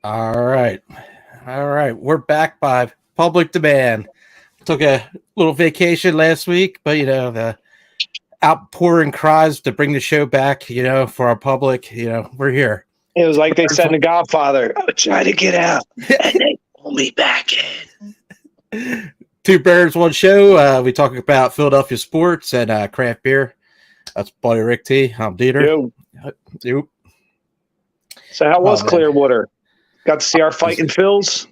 All right. All right. We're back by public demand. Took a little vacation last week, but the outpouring cries to bring the show back, for our public, we're here. It was like they said in The Godfather, I would try to get out, and they pull me back in. Two Bears, one show. We talk about Philadelphia sports and craft beer. That's buddy RicT. I'm DeeTer. Yo. Yep. So how was Clearwater? Got to see our fighting Phils?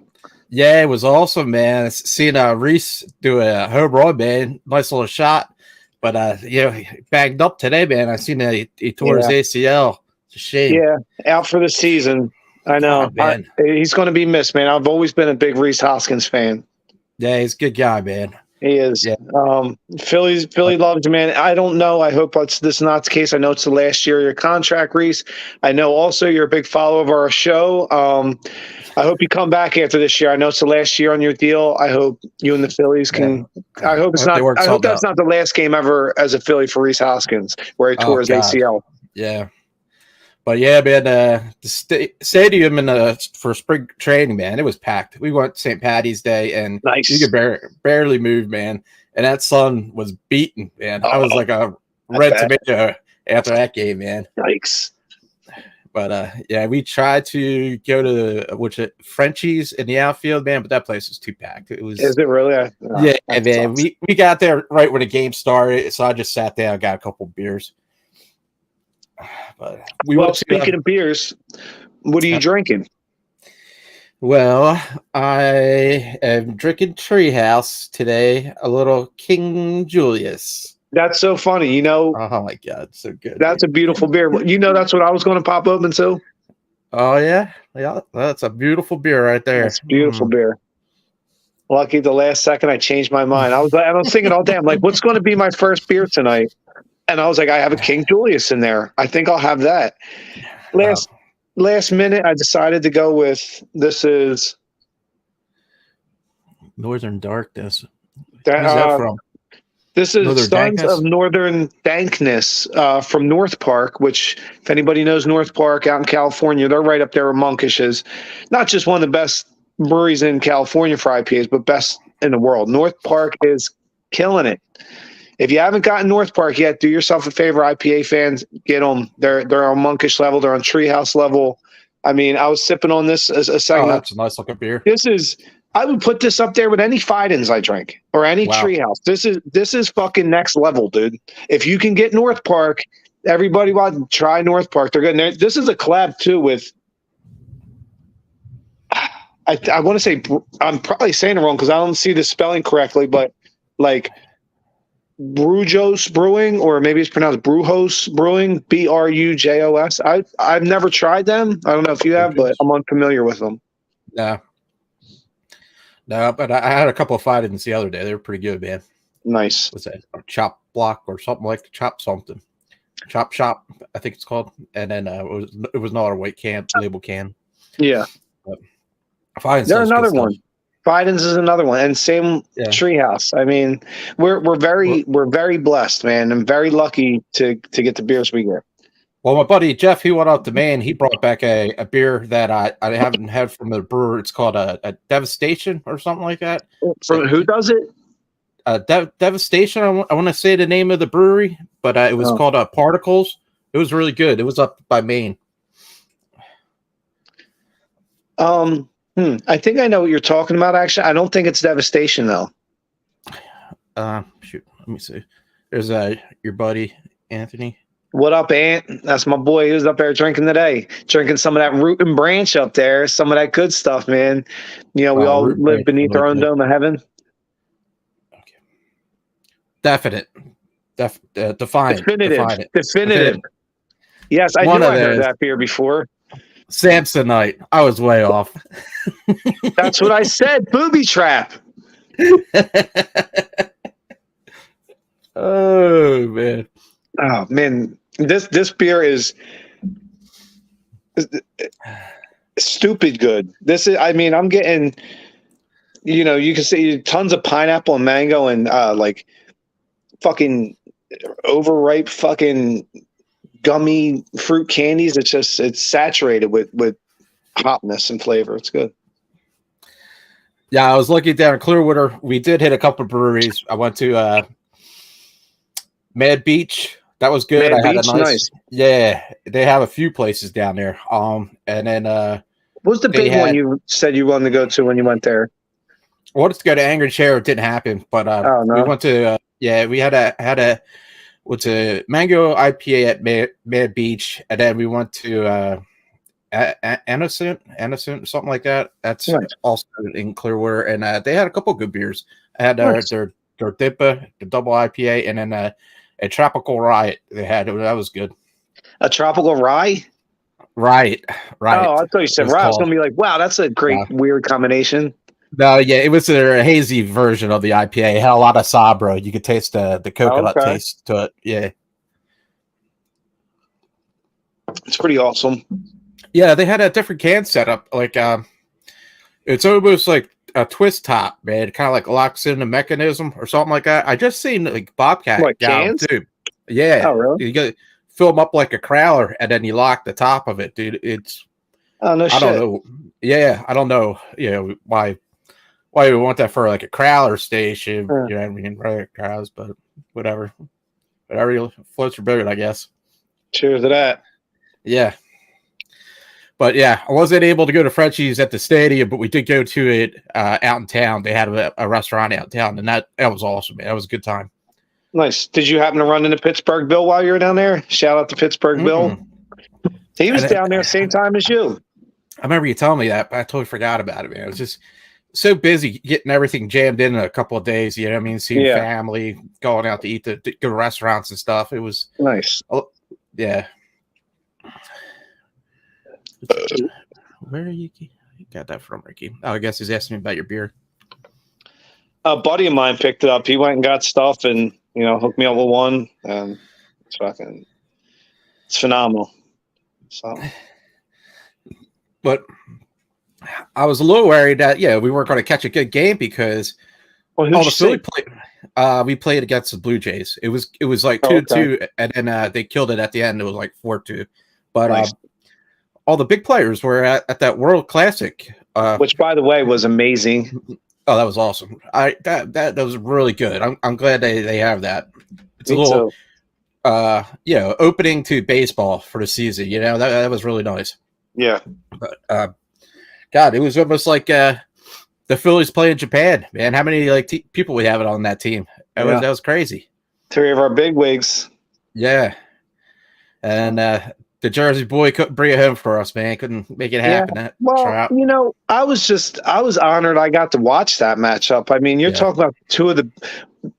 Yeah, it was awesome, man. Seeing Reese do a home run, man. Nice little shot. But, he bagged up today, man. I seen that he tore his ACL. It's a shame. Yeah, out for the season. I know. He's going to be missed, man. I've always been a big Reese Hoskins fan. Yeah, he's a good guy, man. He is. Yeah. Philly loves you, man. I don't know. I hope this is not the case. I know it's the last year of your contract, Reese. I know also you're a big follower of our show. I hope you come back after this year. I know it's the last year on your deal. I hope you and the Phillies can. Yeah. I hope it's not. I hope that's not the last game ever as a Philly for Reese Hoskins, where he tore his ACL. Yeah. But yeah, man, the stadium for spring training, man, it was packed. We went St. Patty's Day, and you could barely move, man. And that sun was beaten, man. I was like a red tomato after that game, man. Yikes. But yeah, we tried to go to Frenchie's in the outfield, man, but that place was too packed. It was. Is it really? Yeah, and then we got there right when the game started, so I just sat down, and got a couple beers. But speaking of beers, what are you drinking? Well, I am drinking Treehouse today, a little King Julius. That's so funny, Oh my God, so good. That's a beautiful beer. That's what I was going to pop open too. Oh yeah, that's a beautiful beer right there. That's beautiful beer. Lucky the last second I changed my mind. I was thinking all day. I'm like, what's going to be my first beer tonight? And I was like, I have a King Julius in there. I think I'll have that. Last minute, I decided to go with this is Northern Darkness. Who's that from? This is Northern Sons of Northern Dankness from North Park, which, if anybody knows North Park out in California, they're right up there with Monkish's. Not just one of the best breweries in California for IPAs, but best in the world. North Park is killing it. If you haven't gotten North Park yet, do yourself a favor, IPA fans, get them. They're on Monkish level. They're on Treehouse level. I mean, I was sipping on this a second. Oh, that's a nice looking beer. I would put this up there with any Fidens I drink or any Treehouse. This is fucking next level, dude. If you can get North Park, everybody want to try North Park. They're good. This is a collab too with. I want to say I'm probably saying it wrong because I don't see the spelling correctly, but like. Brujos Brewing, or maybe it's pronounced Brujos Brewing, Brujos. I've never tried them. I don't know if you have, but I'm unfamiliar with them. No, but I had a couple of Fidens the other day. They were pretty good, man. Nice. What's that? A chop block or something like the chop something. Chop shop, I think it's called. And then it was another white label can. Yeah. Fidens. There's another one. Biden's is another one, and same Treehouse. I mean, we're very blessed, man, and very lucky to get the beers we get. Well, my buddy Jeff, he went out to Maine. He brought back a beer that I haven't had from the brewer. It's called a Devastation or something like that. From who does it? Devastation. I want to say the name of the brewery, but it was called Particles. It was really good. It was up by Maine. I think I know what you're talking about, actually. I don't think it's Devastation, though. Shoot. Let me see. There's your buddy, Anthony. What up, Ant? That's my boy. He was up there drinking today. Drinking some of that root and branch up there. Some of that good stuff, man. We all live beneath our own dome of heaven. Okay. Definite. Definitive. Yes, I knew I heard that beer before. Samsonite. I was way off. That's what I said. Booby trap. Oh man. Oh man. This beer is stupid good. I'm getting you can see tons of pineapple and mango and like fucking overripe fucking gummy fruit candies. It's saturated with hotness and flavor. It's good. Yeah, I was looking down in Clearwater. We did hit a couple of breweries. I went to Mad Beach. That was good. Mad I had Beach? a nice. Yeah, they have a few places down there. And then what was the big one you said you wanted to go to when you went there? I wanted to go to Angry Chair. It didn't happen, but we went to we had a what's a mango IPA at Mad Beach, and then we went to Innocent, something like that. That's nice. Also in Clearwater, and they had a couple of good beers. I had their Dippa, the double IPA, and then a Tropical Riot. They had that was good. A Tropical Rye. Right. Oh, I thought you said rye. I was gonna be like, wow, that's a great weird combination. No, yeah, it was a hazy version of the IPA. It had a lot of Sabro. You could taste the coconut taste to it. Yeah. It's pretty awesome. Yeah, they had a different can setup. Like it's almost like a twist top, man. It kind of like locks in the mechanism or something like that. I just seen like Bobcat down too. Yeah. Oh, really? You got fill them up like a crowler and then you lock the top of it, dude. It's I don't know. Yeah, I don't know. You know why we want that for like a crowler station. You know what I mean? Right, crowds, but whatever floats your boat, I guess. Cheers to that. Yeah. But yeah, I wasn't able to go to Frenchie's at the stadium, but we did go to it out in town. They had a restaurant out in town, and that was awesome, man. That was a good time. Nice. Did you happen to run into Pittsburgh Bill while you were down there? Shout out to Pittsburgh Bill. He was down there same time as you. I remember you telling me that, but I totally forgot about it, man. I was just so busy getting everything jammed in a couple of days. You know what I mean? Seeing family, going out to eat to go to restaurants and stuff. It was nice. Yeah. Where are you got that from, Ricky? Oh, I guess he's asking me about your beer. A buddy of mine picked it up. He went and got stuff and hooked me up with one. It's phenomenal. So, but I was a little worried that we weren't going to catch a good game because the Philly we played against the Blue Jays. It was like 2-2, and then they killed it at the end. It was like 4-2. But nice. All the big players were at that World Classic, which, by the way, was amazing. Oh, that was awesome! That was really good. I'm glad they have that. It's a little, opening to baseball for the season. That was really nice. Yeah, but God, it was almost like the Phillies playing Japan. Man, how many people we have on that team? That was crazy. 3 of our big wigs. Yeah, and. The Jersey boy couldn't bring it home for us, man. Couldn't make it happen. Yeah. Well, I was honored I got to watch that matchup. I mean, you're talking about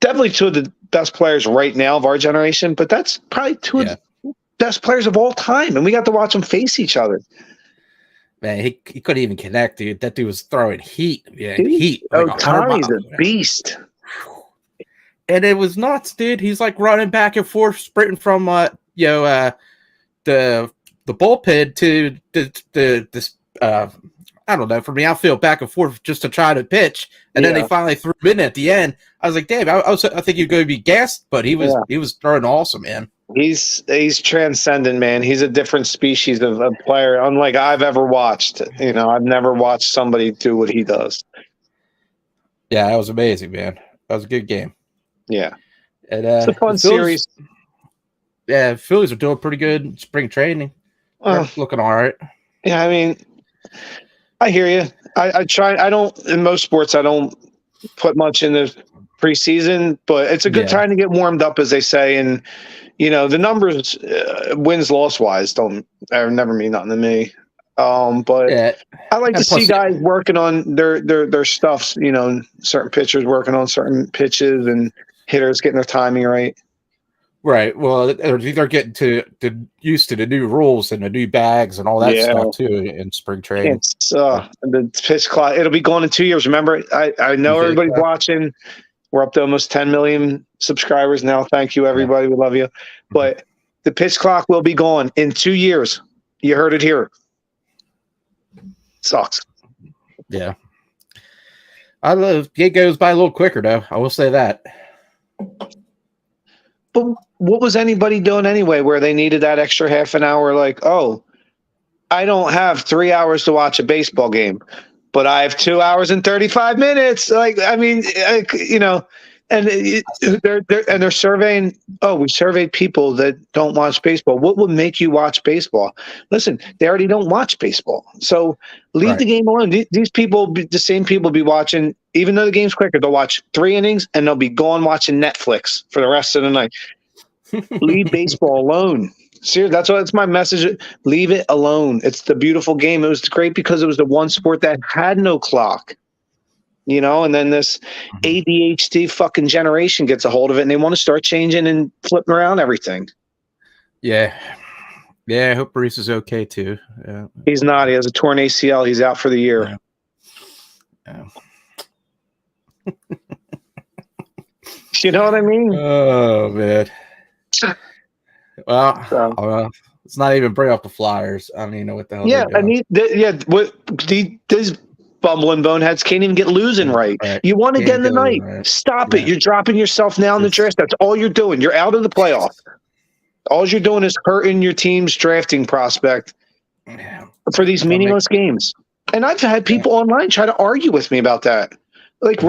definitely two of the best players right now of our generation, but that's probably two of the best players of all time. And we got to watch them face each other. Man, he couldn't even connect, dude. That dude was throwing heat. Yeah, heat. Like Tommy's a beast. And it was nuts, dude. He's like running back and forth, sprinting from the bullpen to this I don't know, from the outfield back and forth just to try to pitch, and then they finally threw him in at the end. I was like, damn, I think he was going to be gassed, but he was throwing awesome, man. He's transcendent, man. He's a different species of player, unlike I've ever watched. I've never watched somebody do what he does. Yeah, that was amazing, man. That was a good game. Yeah, and it's a fun series. Yeah, Phillies are doing pretty good in spring training. Looking all right. Yeah, I mean, I hear you. I try. I don't, in most sports, I don't put much in the preseason, but it's a good time to get warmed up, as they say. And, the numbers, wins, loss wise, never mean nothing to me. But I like to see guys working on their stuff, certain pitchers working on certain pitches and hitters getting their timing right. Right. Well, they're getting used to the new rules and the new bags and all that stuff too in spring training. The pitch clock. It'll be gone in 2 years. Remember, I know everybody's watching. We're up to almost 10 million subscribers now. Thank you, everybody. We love you. But the pitch clock will be gone in 2 years. You heard it here. Sucks. Yeah. It goes by a little quicker, though. I will say that. But what was anybody doing anyway where they needed that extra half an hour? Like, I don't have 3 hours to watch a baseball game, but I have 2 hours and 35 minutes. Like, I mean, and they're surveying. Oh, we surveyed people that don't watch baseball. What would make you watch baseball? Listen, they already don't watch baseball, so leave the game alone. These people, the same people, be watching. Even though the game's quicker, they'll watch 3 innings and they'll be gone watching Netflix for the rest of the night. Leave baseball alone. Seriously, that's my message. Leave it alone. It's the beautiful game. It was great because it was the one sport that had no clock. And then this ADHD fucking generation gets a hold of it and they want to start changing and flipping around everything. Yeah. Yeah, I hope Bruce is okay too. Yeah. He's not. He has a torn ACL. He's out for the year. Yeah. You know what I mean? Oh, man. Well, let's not even bring up the Flyers. I don't even know what the hell they're doing. These bumbling boneheads can't even get losing right. You won again tonight. Right. Stop it. You're dropping yourself now in the draft. That's all you're doing. You're out of the playoff. All you're doing is hurting your team's drafting prospect for these meaningless games. And I've had people online try to argue with me about that. Like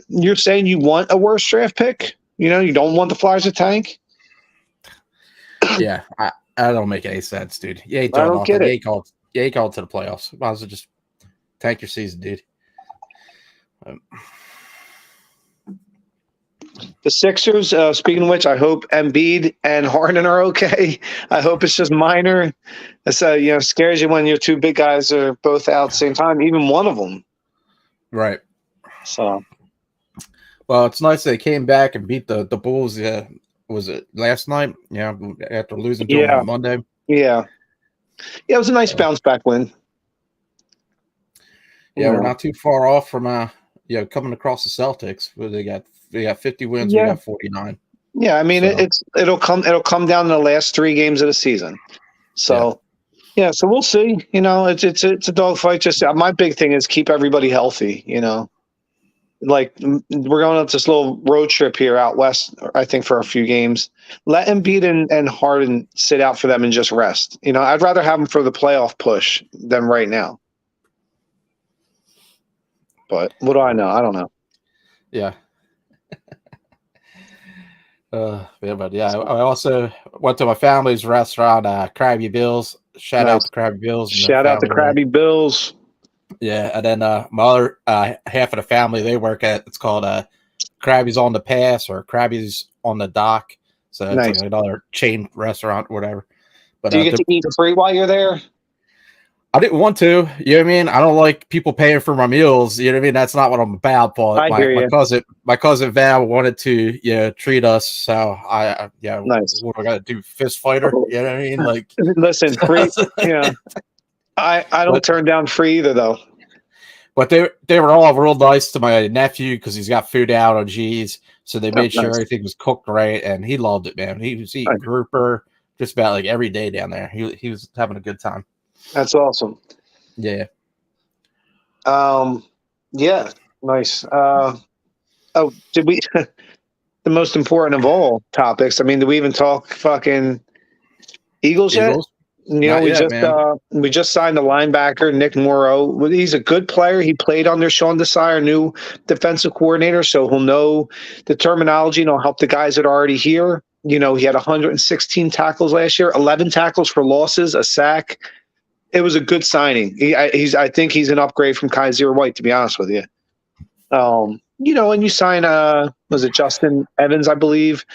you're saying you want a worse draft pick? You don't want the Flyers to tank? Yeah, I don't make any sense, dude. I don't get it. You called to the playoffs. Might as well just tank your season, dude. The Sixers, speaking of which, I hope Embiid and Harden are okay. I hope it's just minor. It scares you when your two big guys are both out at the same time, even one of them. Right. So. Well, it's nice they came back and beat the Bulls. Was it last night? Yeah, after losing to them on Monday. Yeah. Yeah, it was a nice bounce back win. Yeah, we're not too far off from coming across the Celtics. Where they got 50 wins, we got 49. Yeah, I mean it'll come down to the last 3 games of the season. So so we'll see. It's a dogfight. Just my big thing is keep everybody healthy. Like we're going on this little road trip here out west, I think, for a few games. Let Embiid and Harden sit out for them and just rest. I'd rather have them for the playoff push than right now. But what do I know? I don't know. Yeah. I also went to my family's restaurant, Krabby Bill's. Shout out to Krabby Bill's. Shout out to Krabby Bill's. Yeah, and then my other half of the family, they work at, it's called Krabby's on the Pass or Krabby's on the Dock. So it's like another chain restaurant or whatever. But do you get to eat free while you're there? I didn't want to. You know what I mean? I don't like people paying for my meals. You know what I mean? That's not what I'm about. But my cousin Val wanted to treat us. So nice. What I got to do? Fist fighter? You know what I mean? Like, listen, free. I don't turn down free either though. But they were all real nice to my nephew because he's got food out on G's. So they made sure everything was cooked right, and he loved it, man. He was eating grouper just about like every day down there. He was having a good time. That's awesome. Yeah. Yeah. Nice. Did we? The most important of all topics. I mean, did we even talk fucking Eagles yet? We just signed a linebacker, Nick Morrow. He's a good player. He played under Sean Desai, new defensive coordinator, so he'll know the terminology and he'll help the guys that are already here. He had 116 tackles last year, 11 tackles for losses, a sack. It was a good signing. I think he's an upgrade from Kaiser White, to be honest with you. And you sign was it Justin Evans, I believe,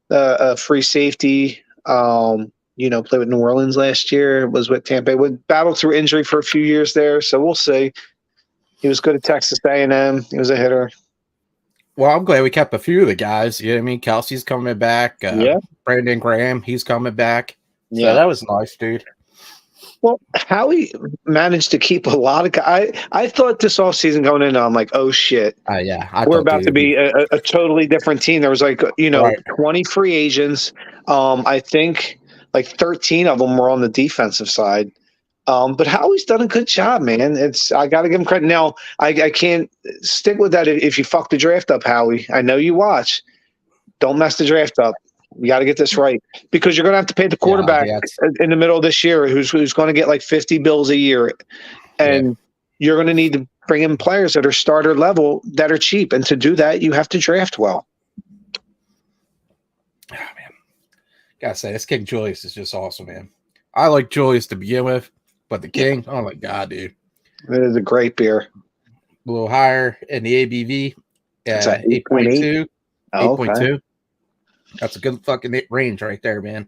a free safety. Played with New Orleans last year, was with Tampa Bay, battled through injury for a few years there. So we'll see. He was good at Texas A&M. He was a hitter. Well, I'm glad we kept a few of the guys. You know what I mean? Kelsey's coming back. Brandon Graham, he's coming back. So that was nice, dude. Well, Howie managed to keep a lot of guys. I thought this offseason going in, I'm like, oh, shit. We're about to be a totally different team. There was 20 free agents. I think like 13 of them were on the defensive side. But Howie's done a good job, man. I got to give him credit. Now, I can't stick with that if you fuck the draft up, Howie. I know you watch. Don't mess the draft up. We got to get this right because you're going to have to pay the quarterback in the middle of this year who's going to get like 50 bills a year. And you're going to need to bring in players that are starter level that are cheap. And to do that, you have to draft well. Oh, man. Gotta say, this King Julius is just awesome, man. I like Julius to begin with, but the King, oh my God, dude. It is a great beer. A little higher in the ABV. It's at 8.2. 8.2. Okay. That's a good fucking range right there, man.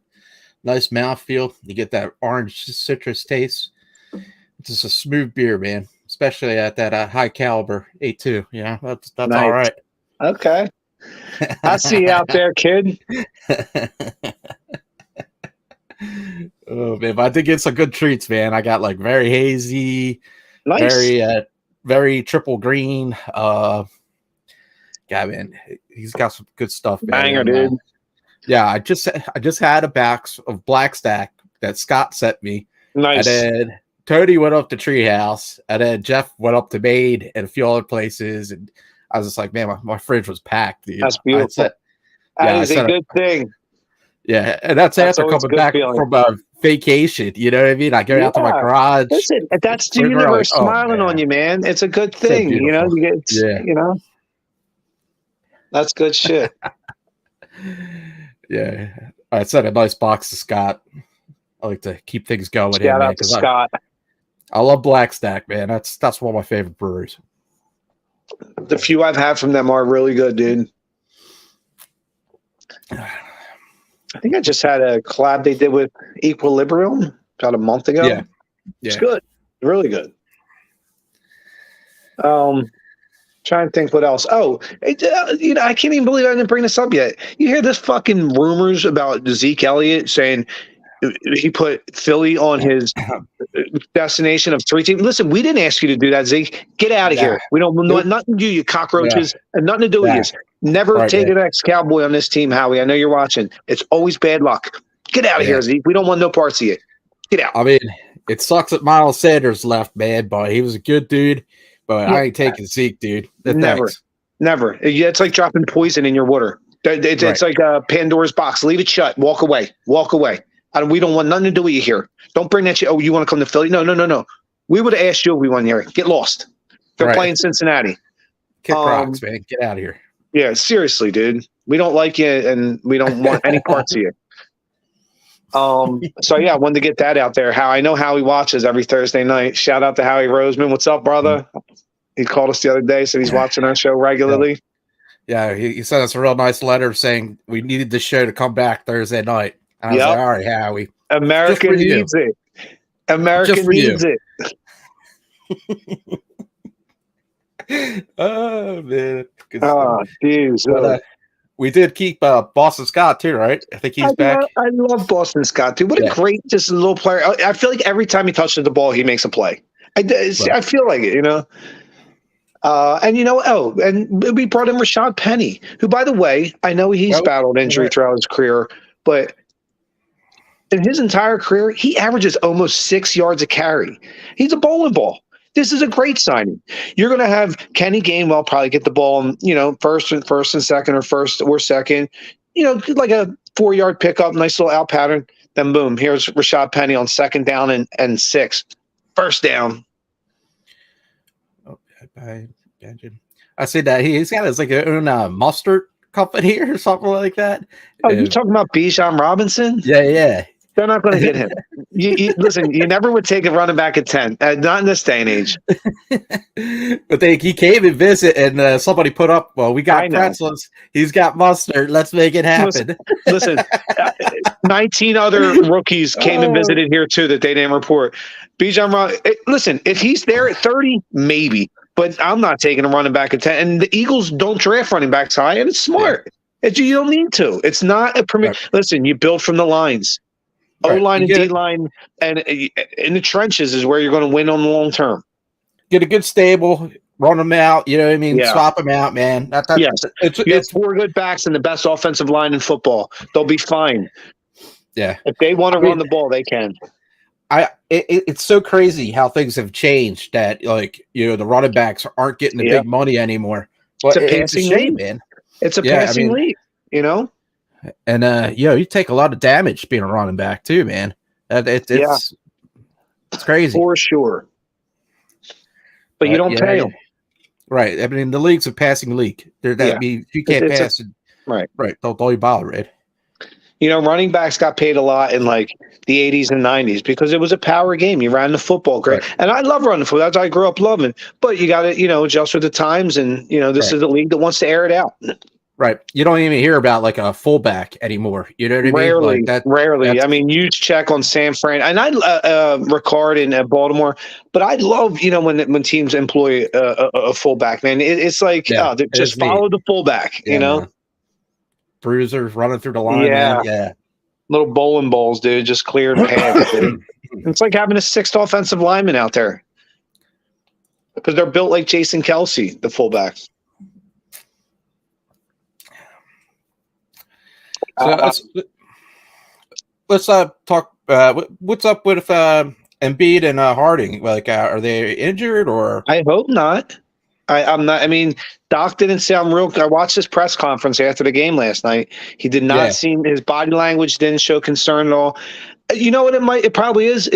Nice mouthfeel. You get that orange citrus taste. It's just a smooth beer, man. Especially at that high caliber 8.2. Yeah, that's nice. All right. Okay. I see you out there, kid. Oh man, but I did get some good treats, man. I got like very hazy, nice. very triple green. God, man, he's got some good stuff, man. Banger, dude. Yeah, I just had a box of Black Stack that Scott sent me. Nice. And then Tony went up to Treehouse, and then Jeff went up to Maid and a few other places, and I was just like, man, my fridge was packed, dude. That's beautiful. That is a good thing. Yeah, and that's after coming back from a vacation. You know what I mean? I go out to my garage. Listen, that's the universe smiling on you, man. It's a good thing. You know, you get, you know, that's good shit. Yeah, I sent a nice box to Scott. I like to keep things going. Shout out to Scott. I love Black Stack, man. That's one of my favorite breweries. The few I've had from them are really good, dude. I think I just had a collab they did with Equilibrium about a month ago. Yeah. It's good. Really good. Trying to think what else. Oh, you know, I can't even believe I didn't bring this up yet. You hear this fucking rumors about Zeke Elliott saying he put Philly on his destination of 3 teams. Listen, we didn't ask you to do that, Zeke. Get out of here. We don't want nothing to do, you cockroaches, and nothing to do with you. Never take an ex-Cowboy on this team, Howie. I know you're watching. It's always bad luck. Get out of here, Zeke. We don't want no parts of you. Get out. I mean, it sucks that Miles Sanders left, man, but he was a good dude. But I ain't taking Zeke, dude. Never. It's like dropping poison in your water. It's like Pandora's box. Leave it shut. Walk away. We don't want nothing to do with you here. Don't bring that shit. Oh, you want to come to Philly? No. We would have asked you if we won here. Get lost. They're playing Cincinnati. Kick rocks, man. Get out of here. Yeah, seriously, dude. We don't like you, and we don't want any parts of you. So yeah, I wanted to get that out there. I know Howie watches every Thursday night. Shout out to Howie Roseman. What's up, brother? He called us the other day, said he's watching our show regularly. Yeah, he sent us a real nice letter saying we needed the show to come back Thursday night. I was like, all right, Howie. America needs it. America needs it. Oh, man. Oh, geez. We did keep Boston Scott, too, right? I think he's back. I love Boston Scott, too. What a great, just little player. I feel like every time he touches the ball, he makes a play. I feel like it, you know? And you know, and we brought in Rashad Penny, who, by the way, I know he's battled injury throughout his career, but in his entire career, he averages almost 6 yards a carry. He's a bowling ball. This is a great signing. You're going to have Kenny Gainwell probably get the ball, you know, first and second, or first or second, you know, like a 4-yard pickup, nice little out pattern. Then boom, here's Rashad Penny on second down and 6, first down. I see that he's got his like own mustard company or something like that. Oh, you talking about Bijan Robinson? Yeah. They're not going to get him. Listen, you never would take a running back at 10, not in this day and age. But he came and visit, and somebody put up, well, we got pretzels. He's got mustard. Let's make it happen. Listen 19 other rookies came and visited here, too, that they didn't report. Bijan Robinson, listen, if he's there at 30, maybe. But I'm not taking a running back at 10. And the Eagles don't draft running backs high, and it's smart. You don't need to. It's not a premier. Listen, you build from the lines. O-line and D-line, and in the trenches is where you're going to win on the long term. Get a good stable, run them out. You know what I mean? Swap them out, man. It's 4 good backs and the best offensive line in football. They'll be fine. Yeah. If they want to run the ball, they can. It's so crazy how things have changed that, like, you know, the running backs aren't getting the big money anymore. But it's a passing league, man. It's a passing league, you know? And you take a lot of damage being a running back too, man. It's crazy for sure. But you don't pay them. Right. I mean, the league's a passing league. You can't pass it. Right. Don't you bother, right? Running backs got paid a lot in like the 80s and 90s because it was a power game. You ran the football great. Right. And I love running football. That's what I grew up loving. But you got to, adjust with the times. And, this is a league that wants to air it out. Right. You don't even hear about like a fullback anymore. You know what I mean? Rarely. I mean, huge check on San Fran. And I Ricard in Baltimore. But I love, when teams employ a fullback, man. It's like, just follow the fullback, Man. Bruisers running through the line. Man. Yeah. Little bowling balls, dude, just cleared paths. It's like having a sixth offensive lineman out there because they're built like Jason Kelce, the fullbacks. So let's talk. What's up with Embiid and Harding? Like, are they injured or? I hope not. I'm not. I mean, Doc didn't sound real. I watched his press conference after the game last night. He did not seem. His body language didn't show concern at all. You know what it probably is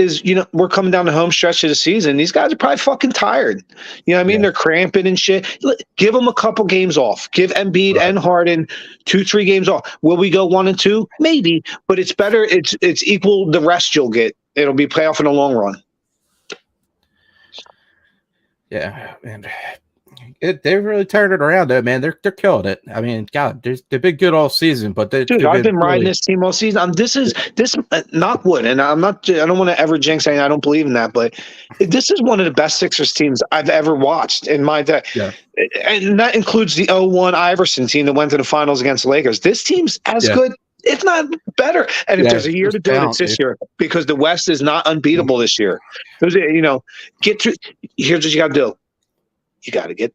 we're coming down the home stretch of the season. These guys are probably fucking tired. You know what I mean? They're cramping and shit. Give them a couple games off. Give Embiid and Harden 2-3 games off. Will we go 1 and 2? Maybe, but it's better. It's equal the rest you'll get. It'll be playoff in the long run. Yeah, and they really turned it around, though, man. They're killing it. I mean, God, they've been good all season, but I've been riding this team all season. This not wood, and I don't want to ever jinx anything. I don't believe in that, but this is one of the best Sixers teams I've ever watched in my day. Yeah. And that includes the 0-1 Iverson team that went to the finals against the Lakers. This team's as good, if not better. And if there's a year to do it, it's this year because the West is not unbeatable this year. Get through. Here's what you got to do. You got to get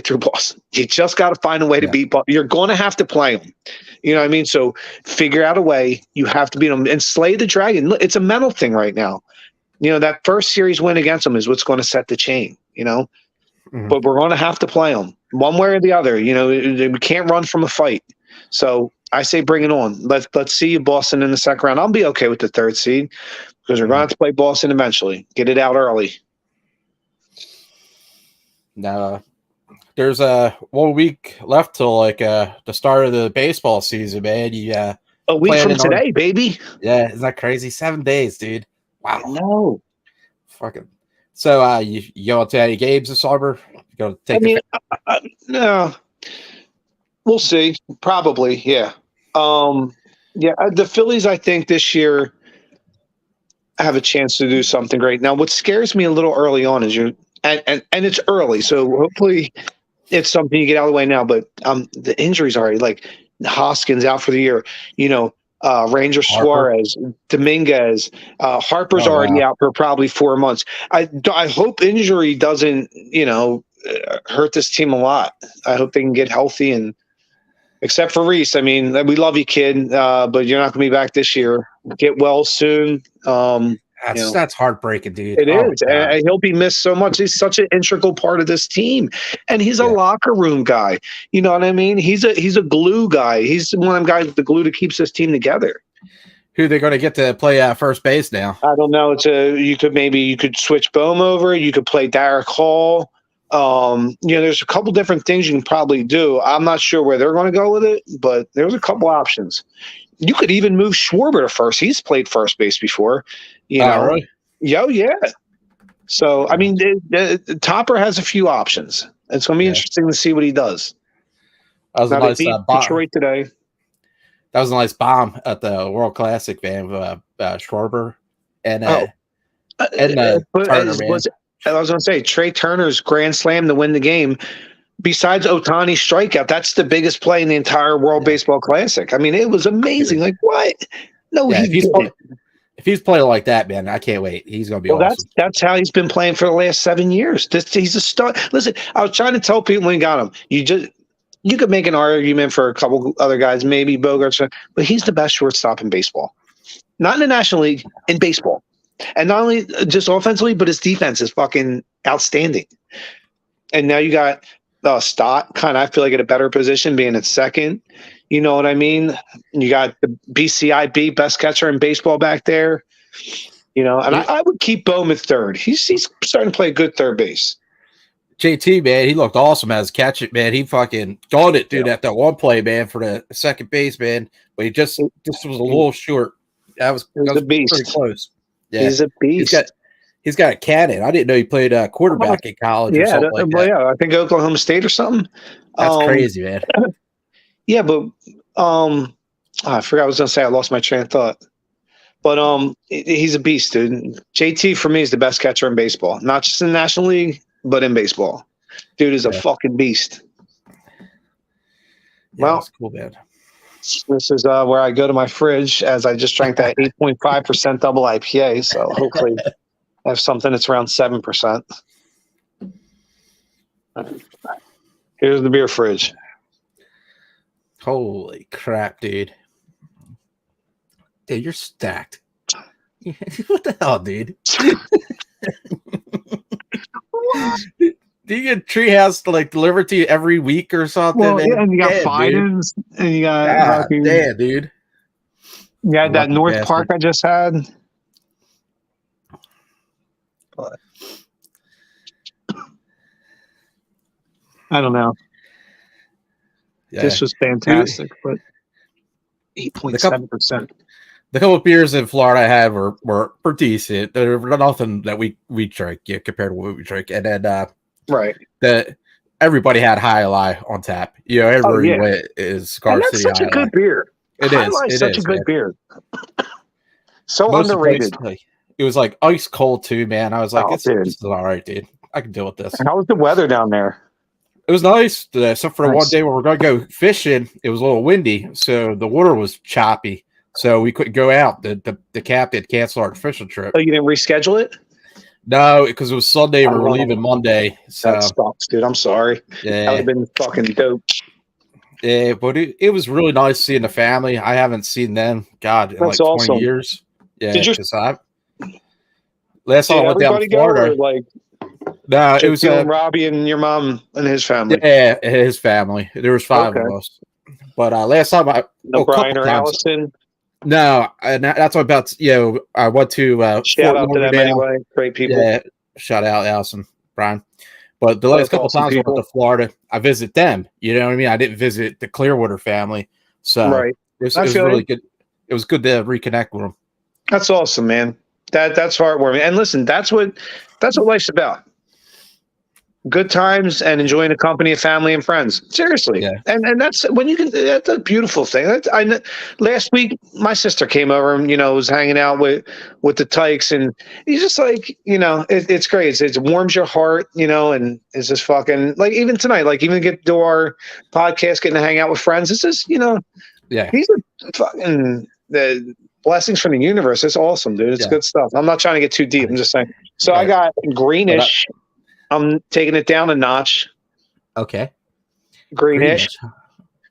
through Boston. You just got to find a way to beat Boston. You're going to have to play them. You know what I mean? So figure out a way. You have to beat them and slay the dragon. Look, it's a mental thing right now. That first series win against them is what's going to set the chain, But we're going to have to play them one way or the other. We can't run from a fight. So I say bring it on. Let's see you, Boston, in the second round. I'll be okay with the third seed because we're going to have to play Boston eventually. Get it out early. Now, there's 1 week left till the start of the baseball season, man. A week from today, baby. Yeah, isn't that crazy? 7 days, dude. Wow. No. Fucking. So, you going to any games this summer? You going to take? No. We'll see. Probably, yeah. The Phillies, I think this year have a chance to do something great. Now, what scares me a little early on is and it's early, so hopefully it's something you get out of the way now. But the injuries already, like Hoskins out for the year, Ranger Suarez, Dominguez, Harper's already out for probably 4 months. I hope injury doesn't, hurt this team a lot. I hope they can get healthy and. Except for Reese, I mean, we love you, kid, but you're not going to be back this year. Get well soon. That's heartbreaking, dude. It is. And he'll be missed so much. He's such an integral part of this team, and he's a locker room guy. You know what I mean? He's a glue guy. He's one of them guys with the glue that keeps this team together. Who they're going to get to play first base now? I don't know. You could switch Bohm over. You could play Derek Hall. There's a couple different things you can probably do. I'm not sure where they're going to go with it, but there's a couple options. You could even move Schwarber to first. He's played first base before. Really? Yeah. So, I mean, the Topper has a few options. It's going to be interesting to see what he does. That was a nice Detroit today. That was a nice bomb at the World Classic, man. Schwarber and Turner, man. I was going to say, Trey Turner's grand slam to win the game. Besides Ohtani's strikeout, that's the biggest play in the entire World Baseball Classic. I mean, it was amazing. Like, what? No, if he's playing like that, man, I can't wait. He's going to be awesome. That's how he's been playing for the last 7 years. He's a star. Listen, I was trying to tell people when we got him, you could make an argument for a couple other guys, maybe Bogarts, but he's the best shortstop in baseball. Not in the National League, in baseball. And not only just offensively, but his defense is fucking outstanding. And now you got Stott kind of, I feel like, at a better position, being at second. You know what I mean? You got the BCIB, best catcher in baseball back there. You know, and I would keep Bowman third. He's starting to play good third base. JT, man, he looked awesome as catch it, man. He fucking got it, dude, at that one play, man, for the second base, man. But he just was a little short. That was a beast. Pretty close. Yeah, he's a beast. He's got a cannon. I didn't know he played quarterback in college or something like that. Yeah, I think Oklahoma State or something. That's crazy, man. Yeah, but I forgot what I was going to say. I lost my train of thought. But he's a beast, dude. JT for me is the best catcher in baseball, not just in the National League, but in baseball. Dude is a fucking beast. Yeah, well, that's cool, man. This is where I go to my fridge as I just drank that 8.5% double IPA. So hopefully I have something that's around 7%. Here's the beer fridge. Holy crap, dude. Dude, you're stacked. What the hell, dude? Do you get Treehouse to deliver to you every week or something? Well, yeah, and you got Fidens, and you got damn, dude. Yeah, that North bastard. Park I just had. But I don't know. Yeah. This was fantastic, but 8.7%. The couple of beers in Florida I had were pretty decent. They're nothing that we drink compared to what we drink. And then right, everybody had High Lie on tap. You know, everywhere you went is Scar and City. That's such a good beer. It is such a good beer. So underrated. It was like ice cold too, man. I was like, this is all right, dude. I can deal with this. How was the weather down there? It was nice, except for one day when we're going to go fishing. It was a little windy, so the water was choppy. So we couldn't go out. The captain canceled our fishing trip. Oh, you didn't reschedule it? No, because it was Sunday. We were leaving Monday. So that sucks, dude. I'm sorry. Yeah, that would have been fucking dope. Yeah, but it was really nice seeing the family. I haven't seen them, God, in That's like 20 awesome. years. Yeah, did you? Last time I went down to Florida. No, it was Robbie and your mom and his family. Yeah, his family. There was 5 of us. But last time Brian or Allison. No, that's what about. I went to shout out to them anyway. Great people. Yeah, shout out Allison, Brian. But the last couple times I went to Florida, I visit them. You know what I mean? I didn't visit the Clearwater family, so right. It was really good. It was good to reconnect with them. That's awesome, man. That's heartwarming. And listen, that's what life's about. Good times and enjoying the company of family and friends. Seriously. Yeah. And that's when you can, that's a beautiful thing. Last week, my sister came over and, was hanging out with the Tykes, and he's just like, it's great. It warms your heart, and it's just fucking even tonight, even get to our podcast, getting to hang out with friends. It's just, yeah, these are fucking the blessings from the universe. It's awesome, dude. It's good stuff. I'm not trying to get too deep. I'm just saying. So I got greenish. I'm taking it down a notch. Okay. Greenish.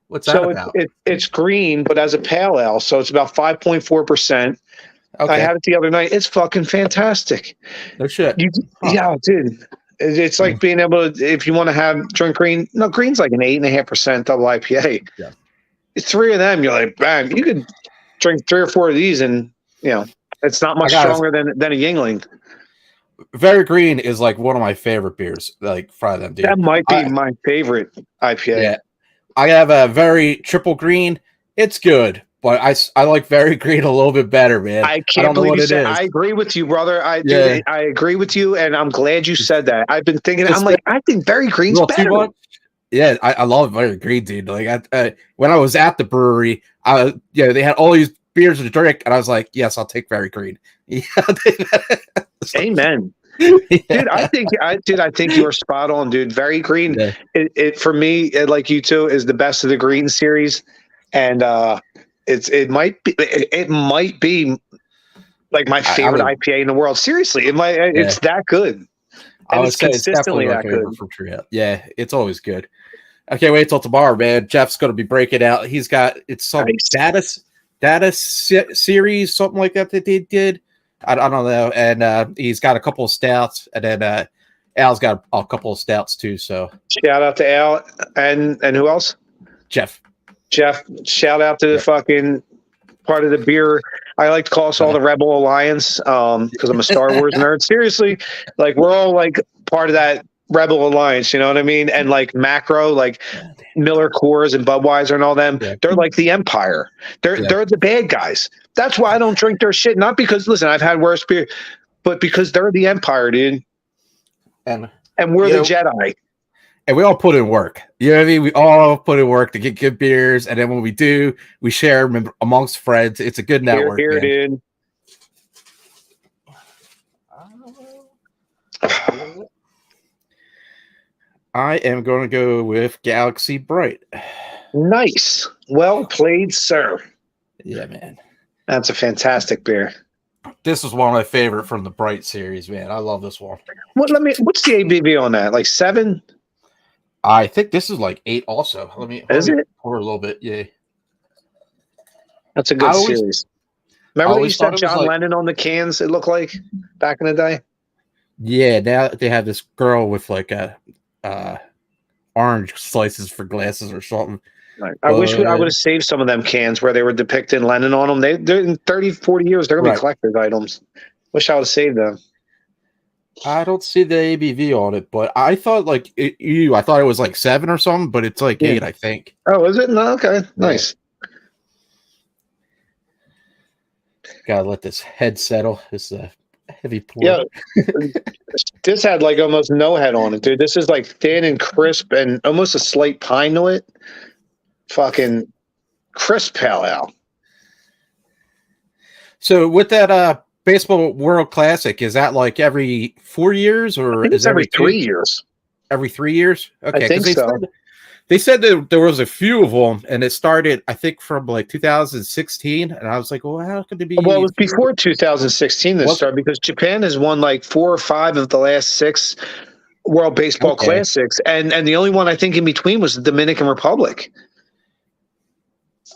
What's that about? It's green, but as a pale ale, so it's about 5.4%. Okay. I had it the other night. It's fucking fantastic. No shit. Yeah, dude. It's like being able to, if you want to drink green. No, green's like an 8.5% double IPA. Yeah. 3 of them, you're like, bam. You could drink 3 or 4 of these, and it's not much stronger than a Yingling. Very Green is like one of my favorite beers. From them, dude. That might be my favorite IPA. Yeah, I have a Very Triple Green. It's good, but I like Very Green a little bit better, man. I can't believe you said. I agree with you, brother. I agree with you, and I'm glad you said that. I've been thinking. I think Very Green's better. Yeah, I love Very Green, dude. When I was at the brewery, they had all these beers to drink, and I was like, yes, I'll take Very Green. Yeah, amen. Dude, I think you're spot on, dude. Very Green. Yeah. It for me, like you too, is the best of the green series, and it might be like my favorite IPA in the world. Seriously, it's that good. And it's consistently that good. From Trio. Yeah, it's always good. I can't wait till tomorrow, man. Jeff's going to be breaking out. He's got some data series, something like that they did. I don't know, and he's got a couple of stouts, and then Al's got a couple of stouts too. So shout out to Al and who else? Jeff. Jeff, shout out to the fucking part of the beer. I like to call us all the Rebel Alliance because I'm a Star Wars nerd. Seriously, like we're all like part of that Rebel Alliance. You know what I mean? And like macro, like Miller Coors and Budweiser and all them, they're like the Empire. They're the bad guys. That's why I don't drink their shit. Not because, listen, I've had worse beer, but because they're the Empire, dude. And we're the Jedi. And we all put in work. You know what I mean? We all put in work to get good beers. And then when we do, we share them amongst friends. It's a good network. Here, dude. I am going to go with Galaxy Bright. Nice. Well played, sir. Yeah, man. That's a fantastic beer. This is one of my favorite from the Bright series, man. I love this one. What's the ABV on that? Like 7? I think this is like 8 also. Let me pour a little bit. Yeah. That's a good series. Remember they used to have John Lennon on the cans, it looked like, back in the day? Yeah, now they have this girl with like a orange slices for glasses or something. Right. I wish I would have saved some of them cans where they were depicting Lennon on them. They're in 30, 40 years, they're going to be collector's items. Wish I would have saved them. I don't see the ABV on it, but I thought I thought it was like 7 or something, but it's like 8, I think. Oh, is it? No, okay, nice. Gotta let this head settle. This is a heavy pour. Yeah, this had like almost no head on it, dude. This is like thin and crisp and almost a slight pine to it. Fucking crisp pale ale. So with that Baseball World Classic, is that like every 4 years or is every 3 years? Every 3 years? Okay, I think so. They said that there was a few of them, and it started, I think, from like 2016. And I was like, well, how could it be? Well, it was before 2016 that started because Japan has won like 4 or 5 of the last 6 World Baseball Classics, and the only one I think in between was the Dominican Republic.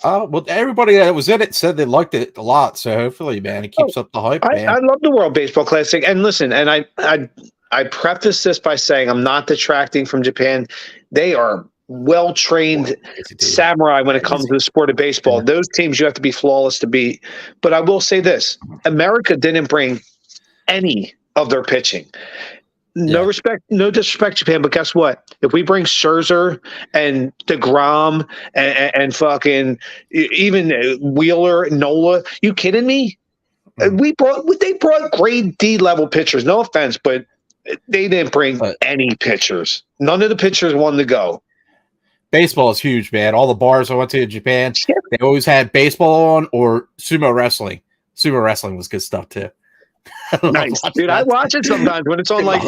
Well, everybody that was in it said they liked it a lot, so hopefully, man, it keeps up the hype. Man. I love the World Baseball Classic, and listen, and I preface this by saying I'm not detracting from Japan. They are well-trained samurai when it comes to the sport of baseball. Yeah. Those teams you have to be flawless to beat. But I will say this: America didn't bring any of their pitching. No disrespect, Japan, but guess what? If we bring Scherzer and DeGrom and fucking even Wheeler, Nola, you kidding me? They brought grade D level pitchers. No offense, but they didn't bring any pitchers. None of the pitchers wanted to go. Baseball is huge, man. All the bars I went to in Japan, they always had baseball on or sumo wrestling. Sumo wrestling was good stuff too. Nice, dude. I watch it sometimes when it's on, like,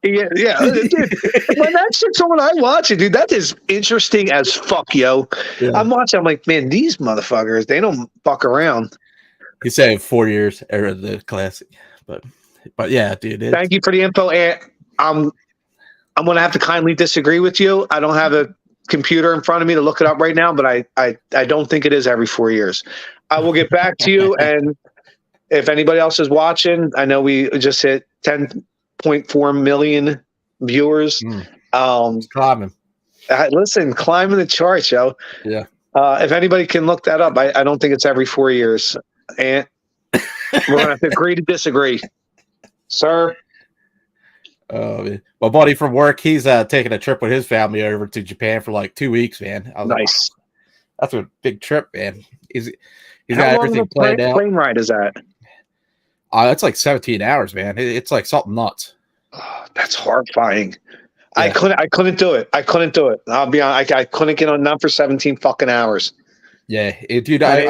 dude. When that shit's on, I watch it, dude. That is interesting as fuck, yo. Yeah. I'm watching. I'm like, man, these motherfuckers, they don't fuck around. You say 4 years era of the classic, but yeah, dude. Thank you for the info. I'm gonna have to kindly disagree with you. I don't have a computer in front of me to look it up right now, but I don't think it is every 4 years. I will get back to you and. If anybody else is watching, I know we just hit 10.4 million viewers. Climbing. Listen, climbing the charts, yo. Yeah. If anybody can look that up, I don't think it's every 4 years. And we're going to have to agree to disagree. Sir? My buddy from work, he's taking a trip with his family over to Japan for like 2 weeks, man. Nice. Like, that's a big trip, man. He's got everything planned out. Plane ride is that? It's like 17 hours, man. It's like something nuts. Oh, that's horrifying. Yeah. I couldn't do it. I'll be honest. I couldn't get on none for 17 fucking hours. Yeah, dude. I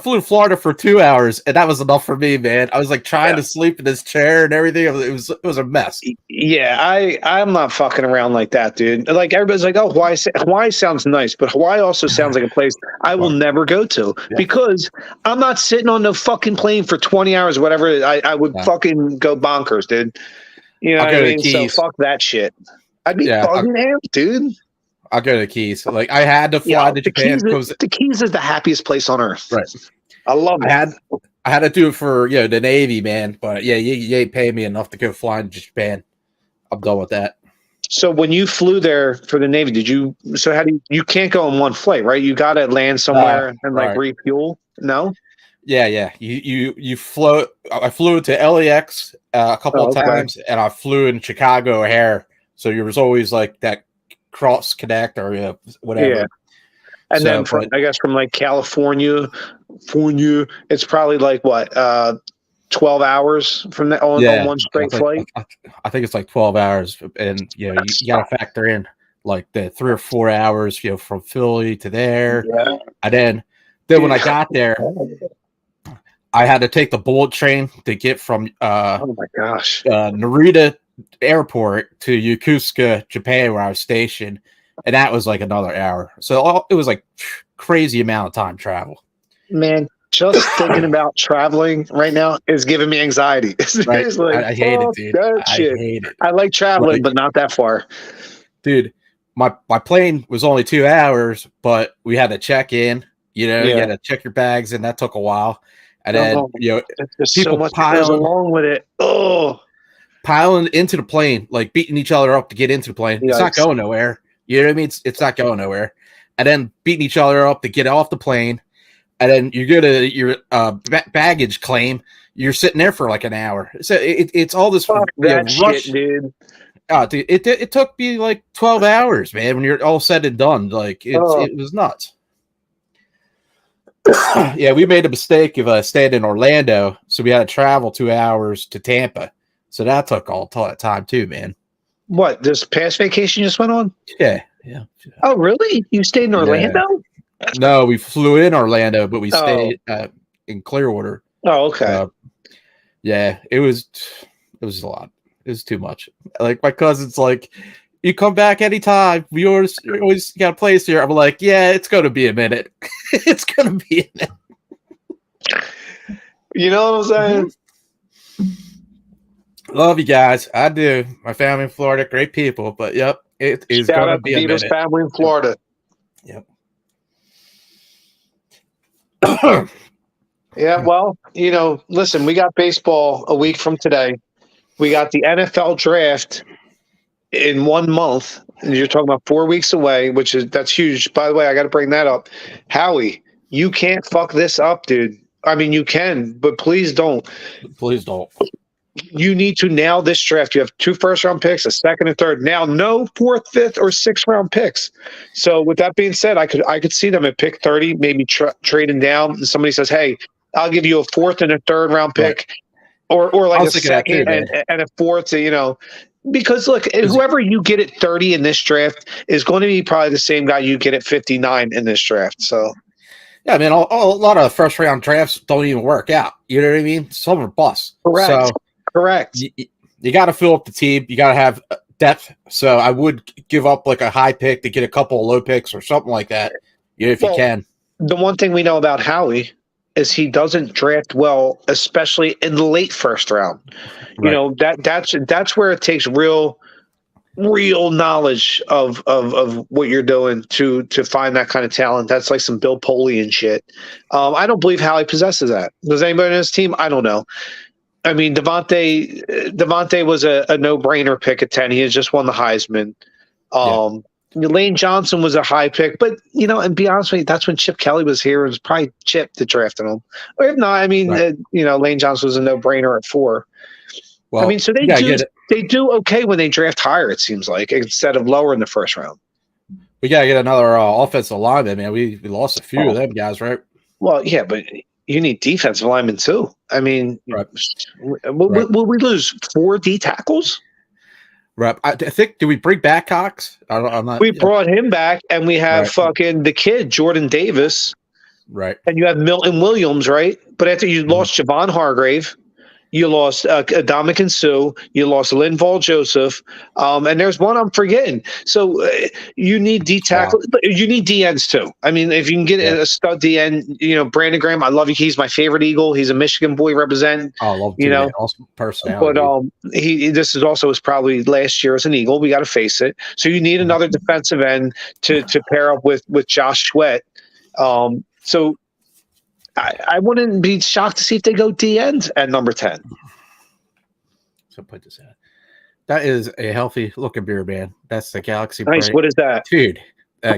flew to Florida for 2 hours, and that was enough for me, man. I was like trying to sleep in this chair and everything. It was a mess. Yeah, I'm not fucking around like that, dude. Like everybody's like, oh, Hawaii sounds nice, but Hawaii also sounds like a place I will never go to because I'm not sitting on no fucking plane for 20 hours, or whatever. I would fucking go bonkers, dude. You know what I mean? So fuck that shit. I'd be bugging out, dude. I'll go to the Keys. Like I had to fly to Japan because the Keys is the happiest place on earth. Right. I love it. I had to do it for the Navy, man. But yeah, you ain't paying me enough to go flying to Japan. I'm done with that. So when you flew there for the Navy, how do you can't go on one flight, right? You got to land somewhere and like refuel. No. Yeah. You float. I flew to LAX a couple of times, and I flew in Chicago O'Hare. So there was always like that cross connect or whatever. Yeah. And so, then I guess from like California, it's probably like what 12 hours from that on one straight flight. I think it's like 12 hours, and you got to factor in like the 3 or 4 hours, from Philly to there, and then when I got there, I had to take the bullet train to get from oh my gosh, Narita Airport to Yokosuka, Japan, where I was stationed, and that was like another hour. So it was like crazy amount of time travel. Man, just thinking about traveling right now is giving me anxiety. Right. Like, I hate it, dude. I hate it. I like traveling, but not that far. Dude, my plane was only 2 hours, but we had to check in. You had to check your bags, and that took a while. And then, there's people so much goes along with it. Oh, piling into the plane, like beating each other up to get into the plane. Yikes. It's not going nowhere. You know what I mean? It's not going nowhere. And then beating each other up to get off the plane. And then you go to your baggage claim. You're sitting there for like an hour. So it's all this rush, dude. Dude, it took me like 12 hours, man. When you're all said and done, like it was nuts. Yeah, we made a mistake of staying in Orlando, so we had to travel 2 hours to Tampa. So that took all that time too, man. What, this past vacation you just went on? Yeah. Oh, really? You stayed in Orlando? Yeah. No, we flew in Orlando, but we stayed in Clearwater. Oh, okay. Yeah, it was a lot. It was too much. Like my cousin's like, you come back anytime. We always got a place here. I'm like, yeah, it's going to be a minute. It's going to be a minute. You know what I'm saying? Love you guys. I do. My family in Florida, great people. But yep, it is going to be a minute. Family in Florida. Yep. Yeah, well, listen, we got baseball a week from today. We got the NFL draft in 1 month. And you're talking about 4 weeks away, that's huge. By the way, I got to bring that up. Howie, you can't fuck this up, dude. I mean, you can, but please don't. Please don't. You need to nail this draft. You have 2 first-round picks, a second and third. Now, no 4th, 5th, or 6th-round picks. So, with that being said, I could see them at pick 30, maybe trading down. And somebody says, "Hey, I'll give you a 4th and a 3rd round pick, or like a second and a 4th." Because look, whoever you get at 30 in this draft is going to be probably the same guy you get at 59 in this draft. So. Yeah, I mean, a lot of first-round drafts don't even work out. You know what I mean? Some are busts. Correct. So, correct. You got to fill up the team. You got to have depth. So I would give up like a high pick to get a couple of low picks or something like that, if you can. The one thing we know about Howie is he doesn't draft well, especially in the late first round. Right. That's where it takes real knowledge of what you're doing to find that kind of talent. That's like some Bill Polian shit. I don't believe Howie possesses that. Does anybody on his team? I don't know. I mean, Devontae was a no-brainer pick at 10. He has just won the Heisman. Lane Johnson was a high pick, but and be honest with you, that's when Chip Kelly was here. It was probably Chip that drafted him. Or if not, I mean, right. Lane Johnson was a no-brainer at 4. Well, I mean, so they do okay when they draft higher. It seems like instead of lower in the first round. We gotta get another offensive lineman, man. We lost a few of them guys, right? Well, yeah, but you need defensive linemen too. I mean, right. Will we lose 4 D tackles? Right. I think, do we bring back Cox? I'm not. We brought him back, and we have fucking the kid, Jordan Davis. Right. And you have Milton Williams, right? But after you lost Javon Hargrave, you lost Ndamukong Suh, you lost Linval Joseph, and there's one I'm forgetting. So you need D tackle, but you need DNs too. I mean, if you can get a stud DN, Brandon Graham, I love you. He's my favorite Eagle. He's a Michigan boy representing. I love him. Awesome personality. But this is also his probably last year as an Eagle. We got to face it. So you need another defensive end to pair up with Josh Sweat. So. I wouldn't be shocked to see if they go D end at number 10. So put this out. That is a healthy looking beer, man. That's the Galaxy Nice. Bright. What is that? Dude,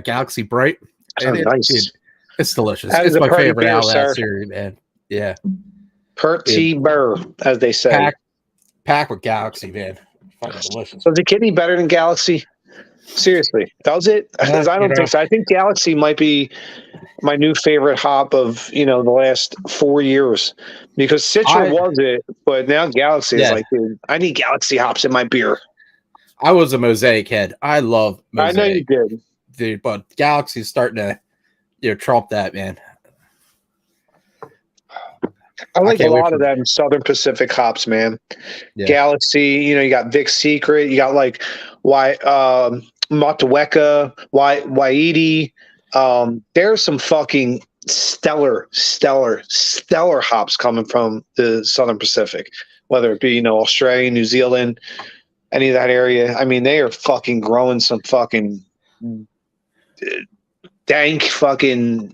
Galaxy Bright. Oh, nice. Dude, it's delicious. That It's is a my party favorite beer, out of that sir. series, man. Yeah. Perty Burr, as they say. Pack with Galaxy, man. Fucking delicious. Does it get any better than Galaxy? Seriously, does it? Because I don't think so. I think Galaxy might be my new favorite hop of the last 4 years, because Citra was it, but now Galaxy is like, dude, I need Galaxy hops in my beer. I was a Mosaic head. I love Mosaic. I know you did, dude, but Galaxy's starting to trump that, man. I like a lot of them Southern Pacific hops, man. Yeah. Galaxy, you got Vic's Secret, you got like Mataweka, Waiti. There's some fucking stellar hops coming from the Southern Pacific, whether it be Australia, New Zealand, any of that area. I mean, they are fucking growing some fucking dank fucking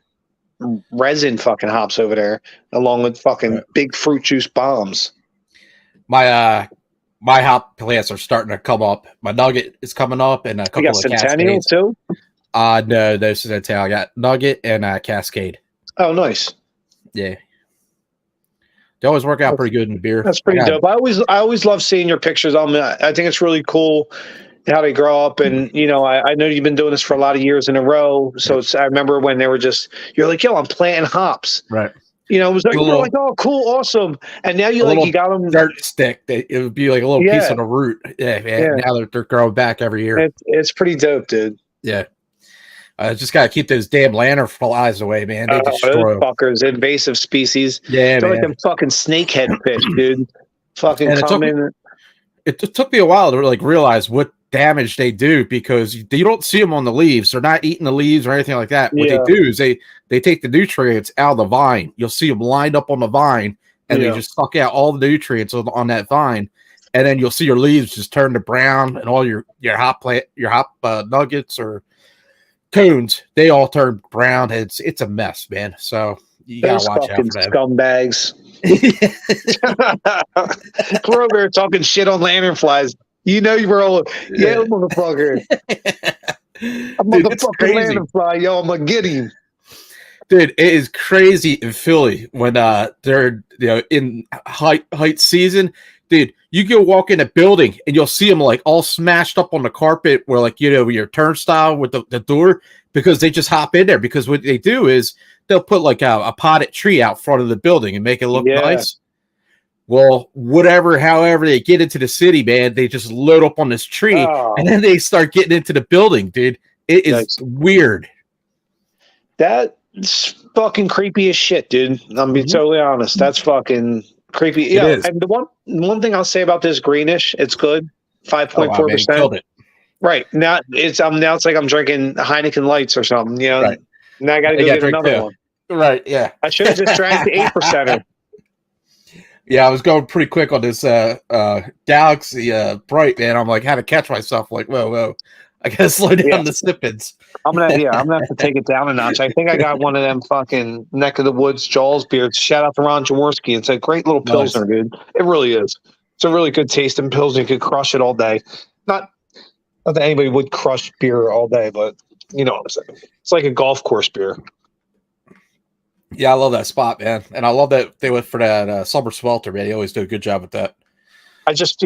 resin fucking hops over there, along with fucking big fruit juice bombs. My hop plants are starting to come up. My Nugget is coming up, and a couple of Centennial Cascades too. No Centennial. I got Nugget and Cascade. Oh, nice. Yeah, they always work out pretty good in beer. That's pretty dope. I always love seeing your pictures on. I think it's really cool how they grow up, and I know you've been doing this for a lot of years in a row. So I remember when they were you're like, yo, I'm planting hops, right? It was like, you're like, oh, cool, awesome. And now you got them dirt stick. It would be like a little piece of the root. Yeah, man. Yeah. Now they're growing back every year. It's pretty dope, dude. Yeah. Just gotta keep those damn lanternflies away, man. They destroy those fuckers, invasive species. Yeah, they're like them fucking snakehead fish, dude. Fucking It took me a while to realize what damage they do, because you don't see them on the leaves. They're not eating the leaves or anything like that. What they do is they take the nutrients out of the vine. You'll see them lined up on the vine, and they just suck out all the nutrients on that vine, and then you'll see your leaves just turn to brown, and all your hop nuggets or cones, they all turn brown. It's a mess, man. So you gotta watch out for them. Scumbags. We're over here talking shit on lanternflies. You were all, motherfucker. I'm motherfucking lanternfly, yo. I'm gonna get him. Dude, it is crazy in Philly when they're in height season. Dude, you go walk in a building and you'll see them like all smashed up on the carpet where your turnstile with the door, because they just hop in there, because what they do is they'll put like a potted tree out front of the building and make it look nice. Well, however they get into the city, man, they just load up on this tree and then they start getting into the building, dude. It is weird. That's fucking creepy as shit, dude. I'm gonna be totally honest. That's fucking creepy. Yeah, and the one thing I'll say about this greenish, it's good. 5.4%. Right. Now it's like I'm drinking Heineken Lights or something, Right. Now I gotta go get another one. Right, yeah. I should have just drank the 8%er. Yeah, I was going pretty quick on this Galaxy Bright, man. I'm like, had to catch myself, like, whoa. I gotta slow down the sippings. I'm gonna have to take it down a notch. I think I got one of them fucking neck of the woods Jaws beers. Shout out to Ron Jaworski. It's a great little pilsner, dude. It really is. It's a really good tasting pilsner. You could crush it all day. Not that anybody would crush beer all day, but you know what I'm saying. It's like a golf course beer. Yeah, I love that spot, man, and I love that they went for that summer swelter, man. They always do a good job with that. I just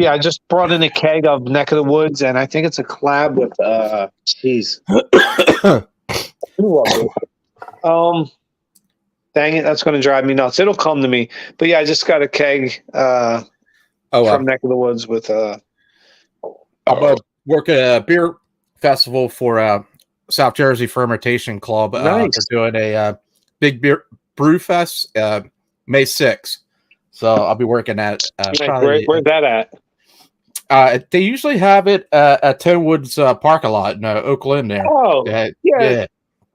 brought in a keg of Neck of the Woods, and I think it's a collab with dang it, that's going to drive me nuts. It'll come to me, but yeah, I just got a keg from Neck of the Woods with. I'm working at a beer festival for South Jersey Fermentation Club. Nice. They're doing a big beer brew fest May 6th. So I'll be working at where's that at? They usually have it at Tonewood's parking lot in Oakland there. Oh, yeah.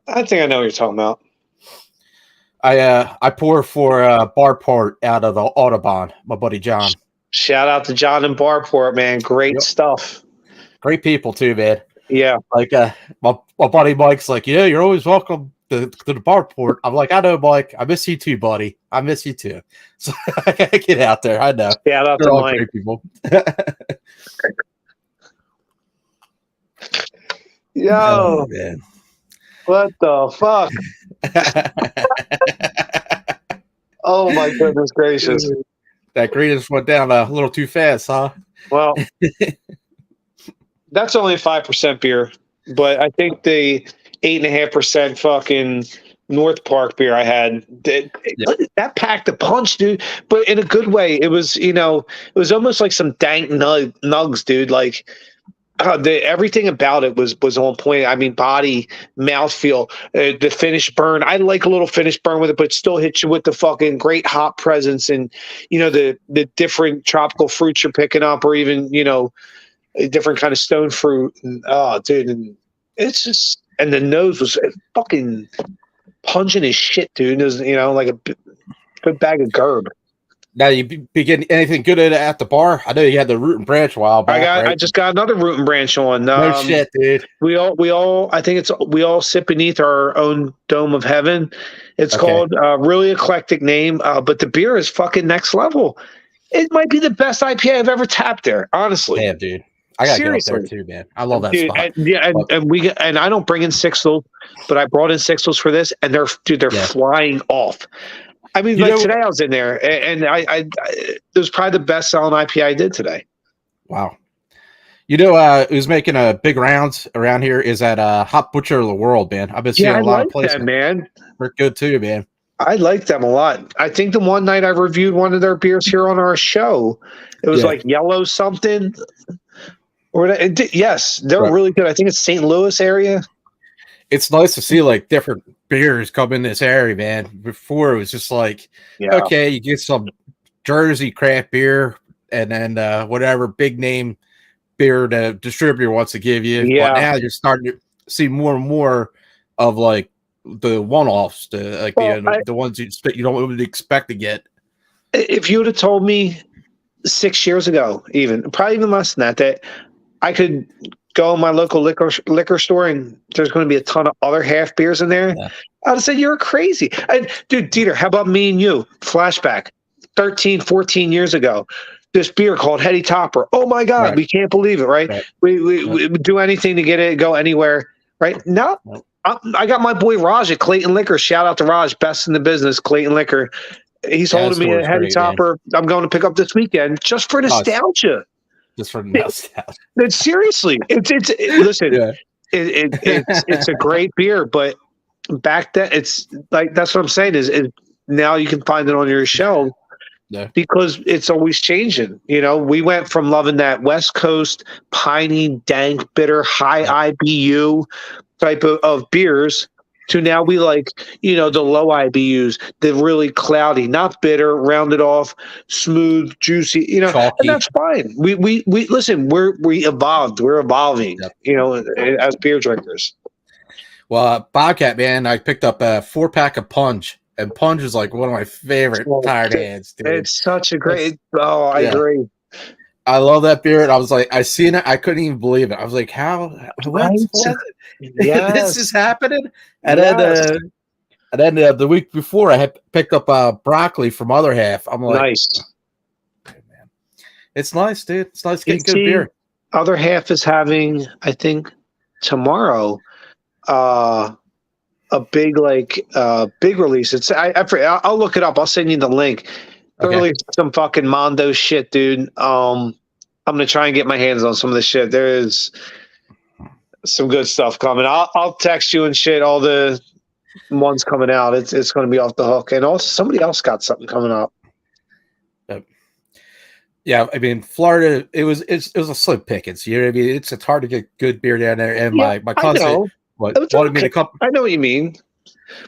I think I know what you're talking about. I pour for Barport out of the Audubon, my buddy John. Shout out to John and Barport, man. Great stuff. Great people too, man. Yeah. Like my buddy Mike's like, you're always welcome to the Barport. I'm like, I know, Mike. I miss you too, buddy. I miss you too. So I gotta get out there. I know. Shout out to Mike. People. Yo, man. What the fuck? Oh my goodness gracious! That green just went down a little too fast, huh? Well, that's only 5% beer, but I think the 8.5% fucking North Park beer I had that packed a punch, dude. But in a good way. It was, it was almost like some dank nugs, dude. Like everything about it was on point. I mean, body, mouthfeel, the finish burn. I like a little finish burn with it, but still hit you with the fucking great hop presence and the different tropical fruits you're picking up, or even a different kind of stone fruit. And, oh, dude, and it's just, and the nose was fucking pungent as shit, dude. It was like a good bag of gerb. Now you be getting anything good at the bar? I know you had the root and branch a while back. I just got another root and branch on. No shit, dude. We all I think we all sit beneath our own dome of heaven. It's called really eclectic name, but the beer is fucking next level. It might be the best IPA I've ever tapped there, honestly. Damn, dude. I gotta get up there too, man. I love that spot. And I don't bring in sixels, but I brought in sixels for this, and they're flying off. I mean, today I was in there, and I it was probably the best selling IPA I did today. Wow. Who's making a big rounds around here is that Hop Butcher of the World, man. I've been seeing a lot of places. Them, man. They're good too, man. I like them a lot. I think the one night I reviewed one of their beers here on our show, it was like yellow something. Yes, they're really good. I think it's St. Louis area. It's nice to see like different beers come in this area, man. Before it was just like, okay, you get some Jersey craft beer and then whatever big name beer the distributor wants to give you. But now you're starting to see more and more of like the one-offs, the ones you don't really expect to get. If you would have told me 6 years ago, probably even less than that I could go in my local liquor store and there's going to be a ton of other half beers in there, I would have said you're crazy. Dude, DeeTer, how about me and you? Flashback 13, 14 years ago. This beer called Heady Topper. Oh my God, we can't believe it, right? We do anything to get it, go anywhere, right? No. I got my boy Raj at Clayton Liquor. Shout out to Raj, best in the business, Clayton Liquor. He's holding me a Heady Topper. Man. I'm going to pick up this weekend just for nostalgia. Just for nostalgia. Seriously, listen. It's a great beer, but back then it's like that's what I'm saying is now you can find it on your shelf because it's always changing. We went from loving that West Coast piney, dank, bitter, high IBU type of beers to now we like, the low IBUs, the really cloudy, not bitter, rounded off, smooth, juicy, chalky. And that's fine. We listen, we evolved. We're evolving, as beer drinkers. Well, Bobcat, man, I picked up a 4-pack of Punch, and Punch is like one of my favorite tired hands, dude. It's such a great, I agree. I love that beer, and I was like, I seen it, I couldn't even believe it. I was like, what? This is happening? And then the week before, I had picked up broccoli from Other Half. I'm like, nice. Okay, man. It's nice, dude. It's nice getting good beer. Other Half is having, I think, tomorrow, a big big release. It's I'll look it up. I'll send you the link. Really some fucking Mondo shit, dude. I'm gonna try and get my hands on some of this shit. There is some good stuff coming. I'll text you and shit. All the ones coming out. It's gonna be off the hook. And also somebody else got something coming up. Yeah, I mean Florida. It was a slim pickings. You know what I mean? It's hard to get good beer down there. And my cousin wanted me to come. I know what you mean.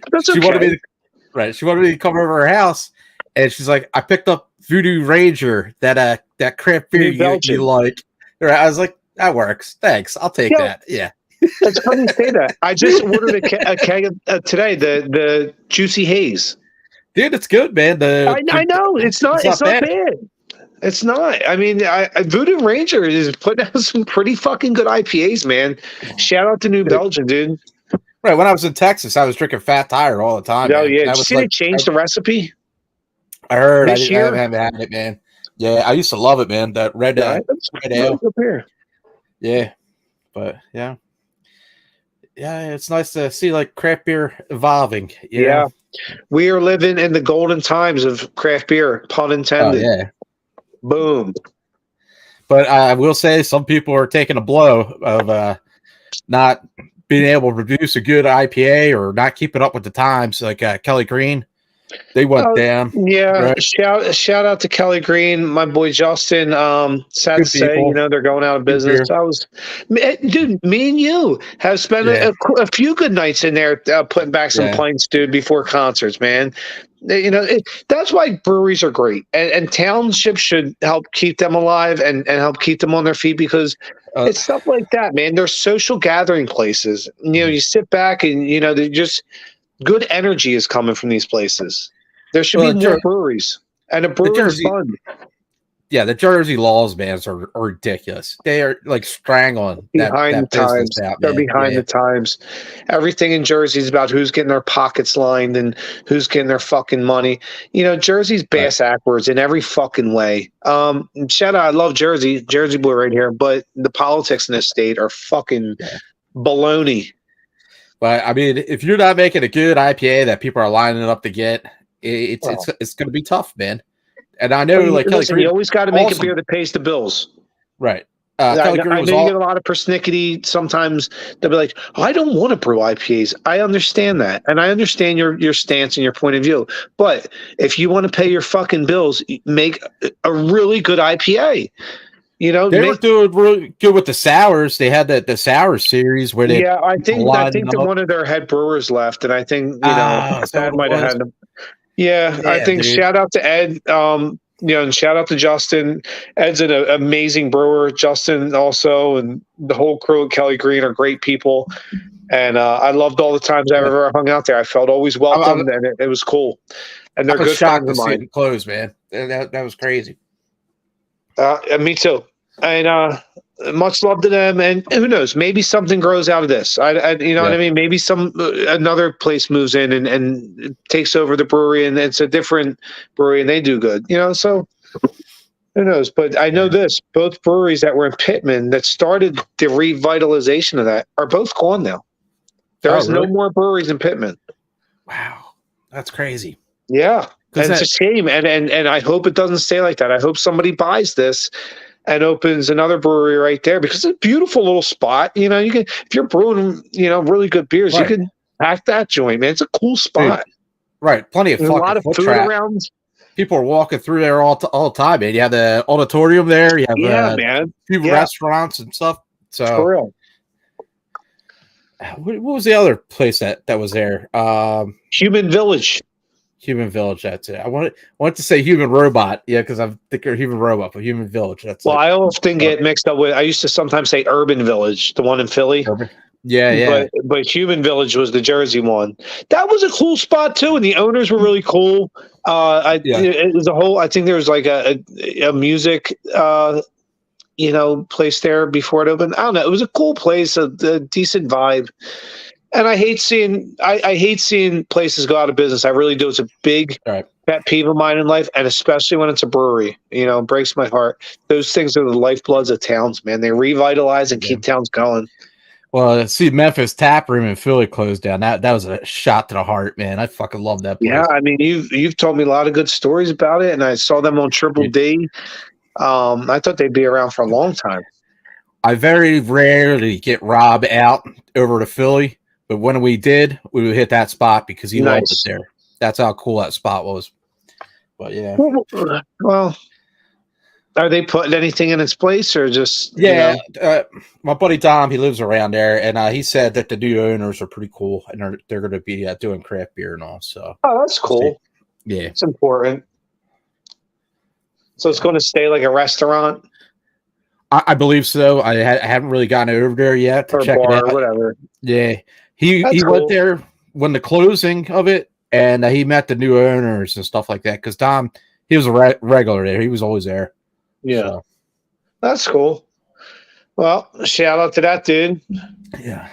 But that's okay. She wanted me to come over her house. And she's like, I picked up Voodoo Ranger, that craft beer you like. I was like, that works. Thanks. I'll take that. Yeah. It's funny you say that. I just ordered a keg today, the Juicy Haze. Dude, it's good, man. I know. It's not bad. It's not. I mean, Voodoo Ranger is putting out some pretty fucking good IPAs, man. Shout out to New Belgium, dude. Right. When I was in Texas, I was drinking Fat Tire all the time. Oh, yeah. Did you see they changed the recipe? I heard. I haven't had it, man. Yeah, I used to love it, man. That red ale. Yeah, Yeah, but yeah. Yeah, it's nice to see like craft beer evolving. You know? We are living in the golden times of craft beer, pun intended. Oh, yeah. Boom. But I will say some people are taking a blow of not being able to produce a good IPA or not keeping up with the times, like Kelly Green. They went down. Yeah, right? Shout out to Kelly Green, my boy Justin. Sad to say, they're going out of business. Dude, me and you have spent a few good nights in there putting back some pints, dude, before concerts, man. That's why breweries are great, and townships should help keep them alive and help keep them on their feet, because it's stuff like that, man. They're social gathering places. You sit back and they just good energy is coming from these places. There should be more breweries, and a brewery's fun. Yeah, the Jersey laws, man, are ridiculous. They are like strangling behind the times. They're behind the times. Everything in Jersey is about who's getting their pockets lined and who's getting their fucking money. Jersey's bass backwards in every fucking way. Shout out, I love Jersey boy right here, but the politics in this state are fucking baloney. But I mean, if you're not making a good IPA that people are lining up to get, it's going to be tough, man. And I know, like, listen, you always got to make a beer that pays the bills, right? I know you get a lot of persnickety. Sometimes they'll be like, "I don't want to brew IPAs." I understand that, and I understand your stance and your point of view. But if you want to pay your fucking bills, make a really good IPA. They were doing really good with the sours. They had the sour series where they I think that one of their head brewers left, and I think Ed might have had them. Yeah, I think dude. Shout out to Ed, and shout out to Justin. Ed's an amazing brewer. Justin also, and the whole crew at Kelly Green are great people. And I loved all the times I ever hung out there. I felt always welcomed, and it was cool. And they're good friends of mine. Close, man. That was crazy. Me too. And much love to them. And who knows? Maybe something grows out of this. What I mean? Maybe another place moves in and takes over the brewery, and it's a different brewery, and they do good. So who knows? But I know this: both breweries that were in Pittman that started the revitalization of that are both gone now. There's no more breweries in Pittman. Wow, that's crazy. Yeah, and it's a shame. And I hope it doesn't stay like that. I hope somebody buys this and opens another brewery right there, because it's a beautiful little spot. You can, if you're brewing, really good beers, you can pack that joint, man. It's a cool spot. Dude, right. Plenty of a lot of food around. People are walking through there all the time, man. You have the auditorium there. You have man. Few restaurants and stuff. So for real. What was the other place that was there? Human Village. Human Village, that's it. I wanted to say Human Robot, because I'm thinking Human Robot, but Human Village, that's it. I often get mixed up with, I used to sometimes say Urban Village, the one in Philly. Urban. Yeah. But Human Village was the Jersey one. That was a cool spot too, and the owners were really cool. It was I think there was like a music place there before it opened. I don't know. It was a cool place, a decent vibe. And I hate seeing places go out of business. I really do. It's a big pet peeve of mine in life, and especially when it's a brewery. It breaks my heart. Those things are the lifebloods of towns, man. They revitalize and keep towns going. Well, see, Memphis Tap Room in Philly closed down. That was a shot to the heart, man. I fucking love that place. Yeah, I mean, you've told me a lot of good stories about it, and I saw them on Triple D. I thought they'd be around for a long time. I very rarely get Rob out over to Philly. But when we did, we would hit that spot because he loved it there. That's how cool that spot was. But yeah. Well, are they putting anything in its place or just? Yeah. My buddy Dom, he lives around there, and he said that the new owners are pretty cool, and they're going to be doing craft beer and all. So. Oh, that's cool. Yeah, it's important. So it's going to stay like a restaurant. I believe so. I haven't really gotten over there yet to check it out. Whatever. Yeah. He went there when the closing of it, and he met the new owners and stuff like that. Because Dom, he was a regular there. He was always there. Yeah, so. That's cool. Well, shout out to that dude. Yeah.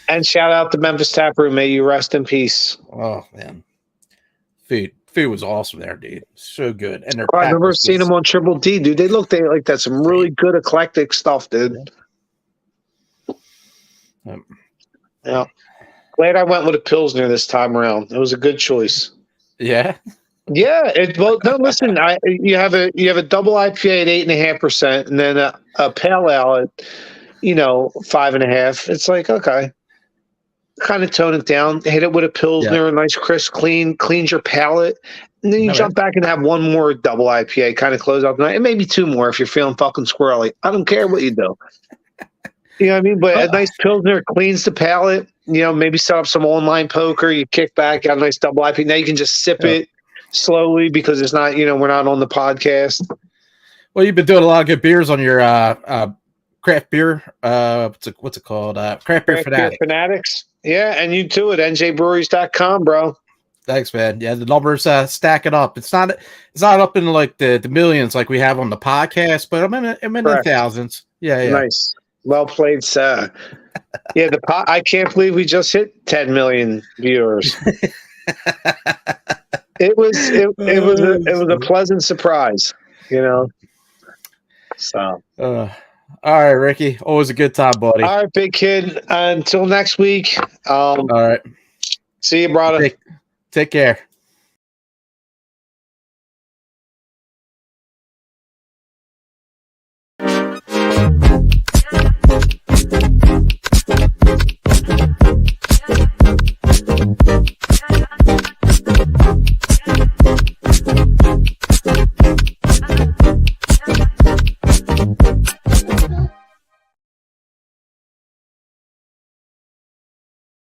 And shout out to Memphis Tap Room. May you rest in peace. Oh man, food was awesome there, dude. So good. And I remember seeing them on Triple D, dude. They like that some really good eclectic stuff, dude. Yeah. Glad I went with a Pilsner this time around. It was a good choice. Yeah. Yeah. No, listen, you have a double IPA at 8.5%, and then a pale ale at 5.5. It's like, okay. Kind of tone it down, hit it with a Pilsner, nice, crisp, cleans your palate. And then you jump back and have one more double IPA, kind of close out the night. And maybe two more if you're feeling fucking squirrely. I don't care what you do. You know what I mean? But a nice Pilsner cleans the palate. Maybe set up some online poker. You kick back, got a nice double IPA. Now you can just sip it slowly because it's not, we're not on the podcast. Well, you've been doing a lot of good beers on your craft beer. What's it called? Craft Beer Fanatics. Yeah, and you too at njbreweries.com, bro. Thanks, man. Yeah, the numbers stacking up. It's not up in like the millions like we have on the podcast, but I'm in the thousands. Yeah. Nice. Well played, sir. Yeah, I can't believe we just hit 10 million viewers. It was a pleasant surprise, So. All right, Ricky. Always a good time, buddy. All right, big kid. Until next week. All right. See you, brother. Take care.